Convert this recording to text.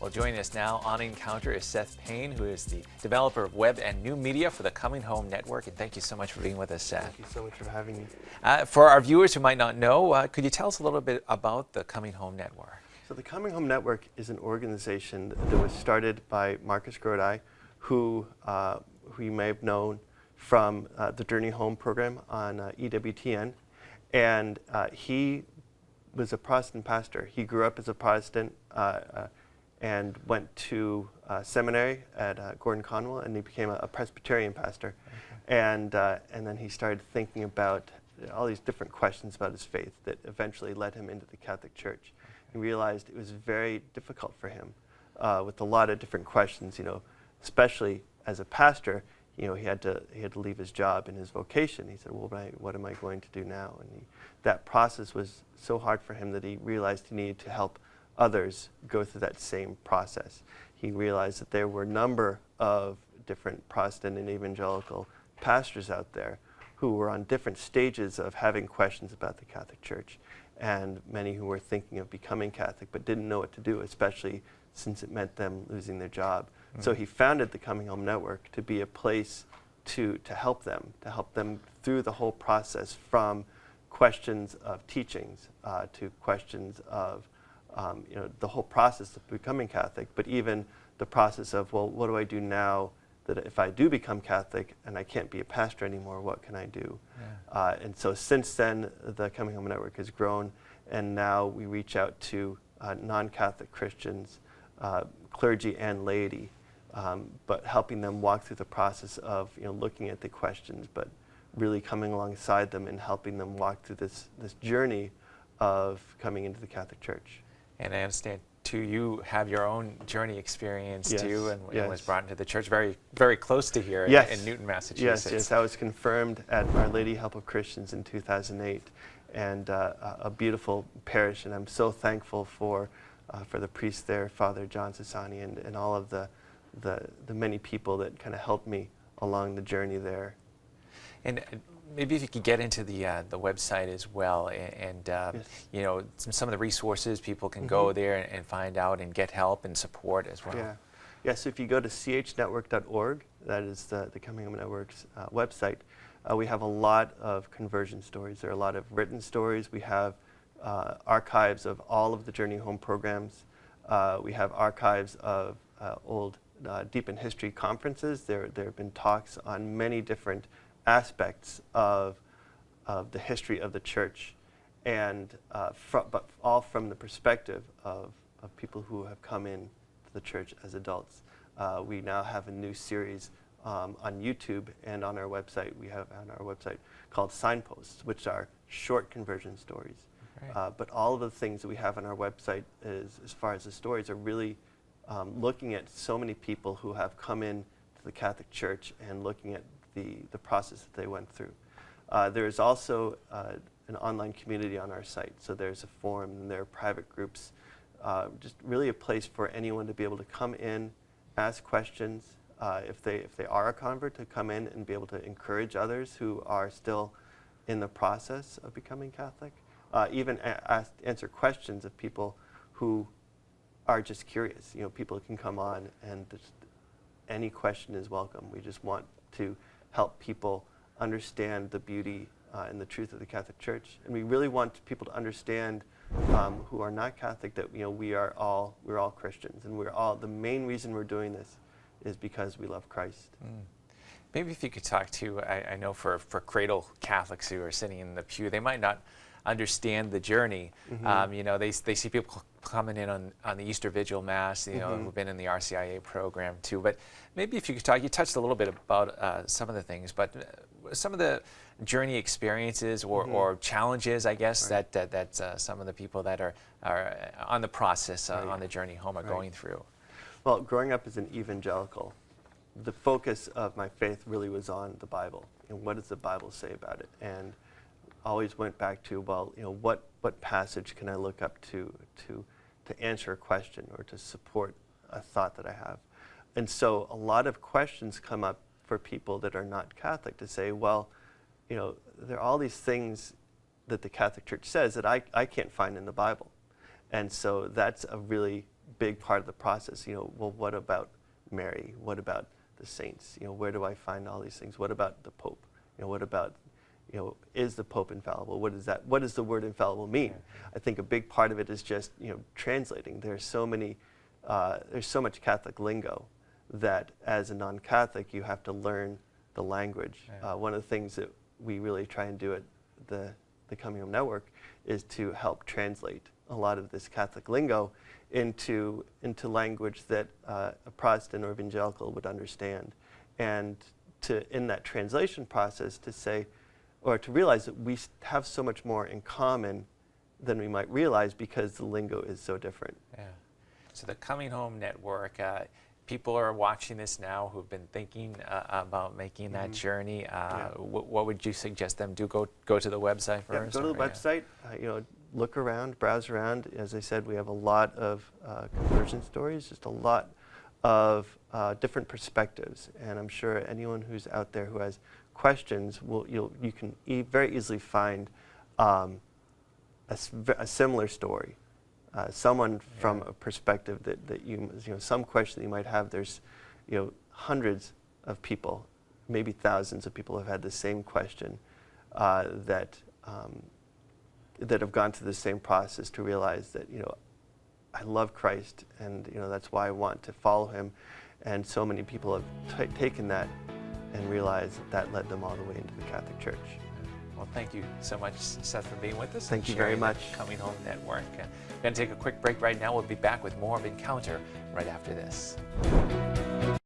Well, joining us now on Encounter is Seth Paine, who is the developer of web and new media for the Coming Home Network. And thank you so much for being with us, Seth. Thank you so much for having me. For our viewers who might not know, could you tell us a little bit about the Coming Home Network? So the Coming Home Network is an organization that was started by Marcus Grodi, who you may have known from the Journey Home program on EWTN. And he was a Protestant pastor. He grew up as a Protestant and went to seminary at Gordon Conwell, and he became a Presbyterian pastor. Okay. And then he started thinking about all these different questions about his faith that eventually led him into the Catholic Church. He realized it was very difficult for him with a lot of different questions, especially as a pastor. He had to leave his job and his vocation. He said, well, what am I going to do now? And that process was so hard for him that he realized he needed to help others go through that same process. He realized that there were a number of different Protestant and evangelical pastors out there who were on different stages of having questions about the Catholic Church, and many who were thinking of becoming Catholic but didn't know what to do, especially since it meant them losing their job. Mm-hmm. So he founded the Coming Home Network to be a place to help them through the whole process, from questions of teachings to questions of the whole process of becoming Catholic, but even the process of, well, what do I do now that if I do become Catholic and I can't be a pastor anymore, what can I do? Yeah. And so since then, the Coming Home Network has grown, and now we reach out to non-Catholic Christians, clergy and laity, but helping them walk through the process of looking at the questions, but really coming alongside them and helping them walk through this journey of coming into the Catholic Church. And I understand, too, you have your own journey experience, yes, too, and yes. was brought into the church very, very close to here yes. in Newton, Massachusetts. Yes, I was confirmed at Our Lady Help of Christians in 2008, and a beautiful parish, and I'm so thankful for the priest there, Father John Sassani, and all of the many people that kind of helped me along the journey there. And maybe if you could get into the website as well, and yes. Some of the resources people can go there and find out and get help and support as well. Yeah. So if you go to chnetwork.org, that is the Coming Home Network's website, we have a lot of conversion stories. There are a lot of written stories. We have archives of all of the Journey Home programs. We have archives of old Deep in History conferences. There have been talks on many different aspects of the history of the church, and but all from the perspective of people who have come in to the church as adults. We now have a new series on YouTube and on our website. We have on our website called Signposts, which are short conversion stories. Right. But all of the things that we have on our website, as far as the stories, are really looking at so many people who have come in to the Catholic Church and looking at the process that they went through. There is also an online community on our site. So there's a forum, and there are private groups, just really a place for anyone to be able to come in, ask questions. If they are a convert, to come in and be able to encourage others who are still in the process of becoming Catholic. Even answer questions of people who are just curious. People can come on, and just any question is welcome. We just want to help people understand the beauty and the truth of the Catholic Church, and we really want people to understand who are not Catholic that we're all Christians, and the main reason we're doing this is because we love Christ. Maybe if you could talk to, I know for cradle Catholics who are sitting in the pew, they might not understand the journey. They see people coming in on the Easter Vigil Mass, who've been in the RCIA program too. But maybe if you could talk, you touched a little bit about some of the things, but some of the journey experiences or challenges, I guess, right. that some of the people that are on the process, right. on the journey home are right. going through. Well, growing up as an evangelical, the focus of my faith really was on the Bible, and what does the Bible say about it? And always went back to, well, what passage can I look up to answer a question or to support a thought that I have? And so a lot of questions come up for people that are not Catholic to say, well, there are all these things that the Catholic Church says that I can't find in the Bible. And so that's a really big part of the process. Well, what about Mary? What about the saints? Where do I find all these things? What about the Pope? What about, is the Pope infallible? What is that? What does the word infallible mean? I think a big part of it is just, translating. There's so much Catholic lingo that as a non-Catholic, you have to learn the language. One of the things that we really try and do at the Coming Home Network is to help translate a lot of this Catholic lingo into language that a Protestant or evangelical would understand. And in that translation process to say, or to realize that we have so much more in common than we might realize because the lingo is so different. Yeah. So the Coming Home Network, people are watching this now who've been thinking about making that journey. What would you suggest them do? Go to the website first? Go to the website, look around, browse around. As I said, we have a lot of conversion stories, just a lot of different perspectives. And I'm sure anyone who's out there who has questions, you can very easily find a similar story. Someone from a perspective that some question that you might have. There's, hundreds of people, maybe thousands of people have had the same question that have gone through the same process to realize that, I love Christ, and that's why I want to follow him. And so many people have taken that and realized that led them all the way into the Catholic Church. Well, thank you so much, Seth, for being with us. Thank you very much. Coming Home Network. We're going to take a quick break right now. We'll be back with more of Encounter right after this.